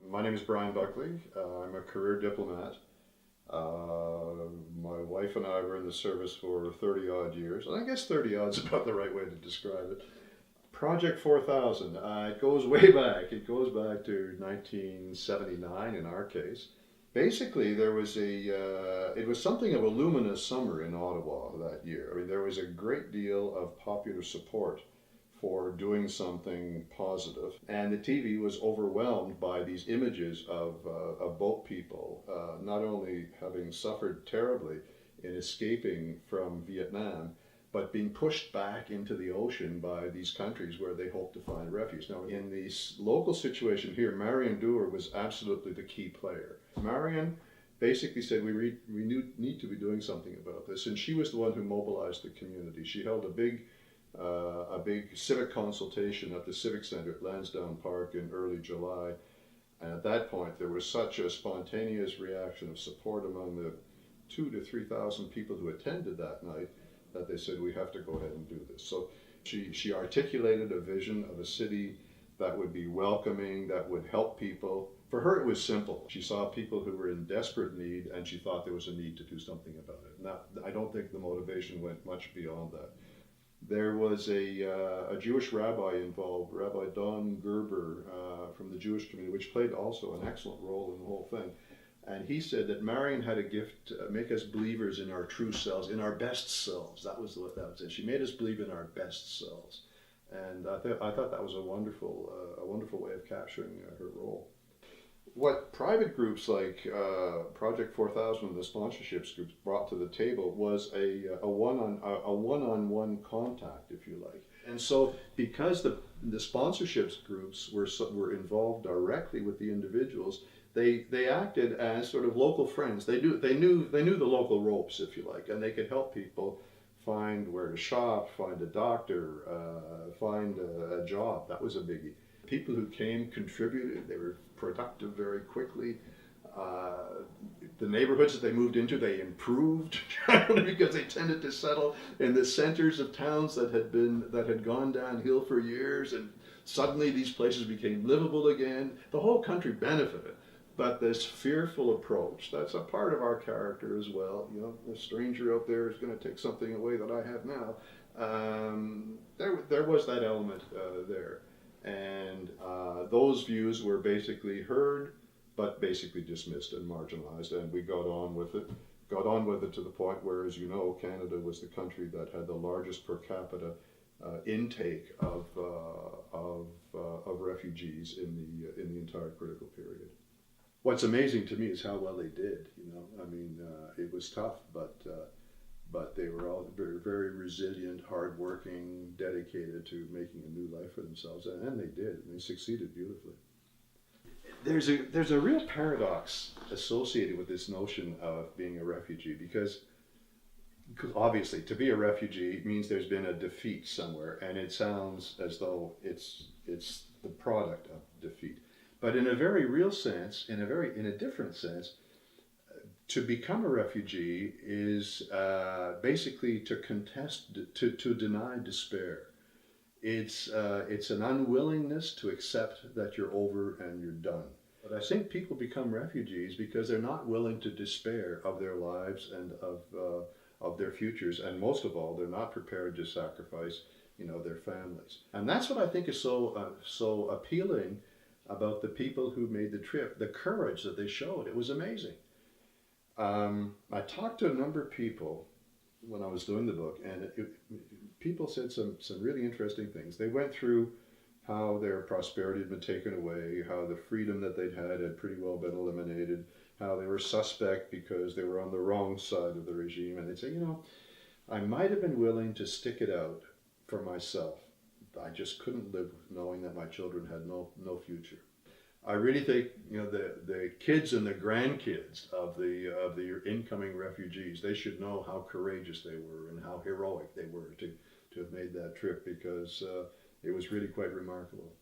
My name is Brian Buckley. I'm a career diplomat. My wife and I were in the service for 30 odd years. And I guess 30 odd is about the right way to describe it. Project 4000, it goes way back. It goes back to 1979 in our case. Basically, it was something of a luminous summer in Ottawa that year. I mean, there was a great deal of popular support for doing something positive, and the TV was overwhelmed by these images of boat people, not only having suffered terribly in escaping from Vietnam, but being pushed back into the ocean by these countries where they hope to find refuge. Now, in the local situation here, Marion Dewar was absolutely the key player. Marion basically said we need to be doing something about this, and she was the one who mobilized the community. She held a big civic consultation at the Civic Center at Lansdowne Park in early July. And at that point, there was such a spontaneous reaction of support among the 2,000 to 3,000 people who attended that night that they said, we have to go ahead and do this. So she articulated a vision of a city that would be welcoming, that would help people. For her, it was simple. She saw people who were in desperate need, and she thought there was a need to do something about it. Now, I don't think the motivation went much beyond that. There was a Jewish rabbi involved, Rabbi Don Gerber from the Jewish community, which played also an excellent role in the whole thing. And he said that Marion had a gift to make us believers in our true selves, in our best selves. That was it. She made us believe in our best selves. And I thought that was a wonderful way of capturing her role. What private groups like Project 4000 and the sponsorships groups brought to the table was a one-on-one contact, if you like. And so, because the sponsorships groups were involved directly with the individuals, they acted as sort of local friends. They knew the local ropes, if you like, and they could help people find where to shop, find a doctor, find a job. That was a biggie. People who came contributed. They were productive very quickly. The neighborhoods that they moved into, they improved because they tended to settle in the centers of towns that had gone downhill for years, and suddenly these places became livable again. The whole country benefited. But this fearful approach, that's a part of our character as well. You know, the stranger out there is going to take something away that I have now. There was that element there. And those views were basically heard, but basically dismissed and marginalized, and we got on with it to the point where, as you know, Canada was the country that had the largest per capita intake of refugees in the entire critical period. What's amazing to me is how well they did. You know, I mean, it was tough, but they were all very, very resilient, hardworking, dedicated to making a new life for themselves, and they did. And they succeeded beautifully. There's a real paradox associated with this notion of being a refugee, because obviously to be a refugee means there's been a defeat somewhere, and it sounds as though it's the product of defeat. But in a very real sense, in a different sense, to become a refugee is basically to contest, to deny despair. It's an unwillingness to accept that you're over and you're done. But I think people become refugees because they're not willing to despair of their lives and of their futures, and most of all, they're not prepared to sacrifice, their families. And that's what I think is so appealing about the people who made the trip. The courage that they showed, it was amazing. I talked to a number of people when I was doing the book, and people said some really interesting things. They went through how their prosperity had been taken away, how the freedom that they'd had pretty well been eliminated, how they were suspect because they were on the wrong side of the regime, and they'd say, I might have been willing to stick it out for myself. I just couldn't live knowing that my children had no future. I really think the kids and the grandkids of the incoming refugees, they should know how courageous they were and how heroic they were to have made that trip, because it was really quite remarkable.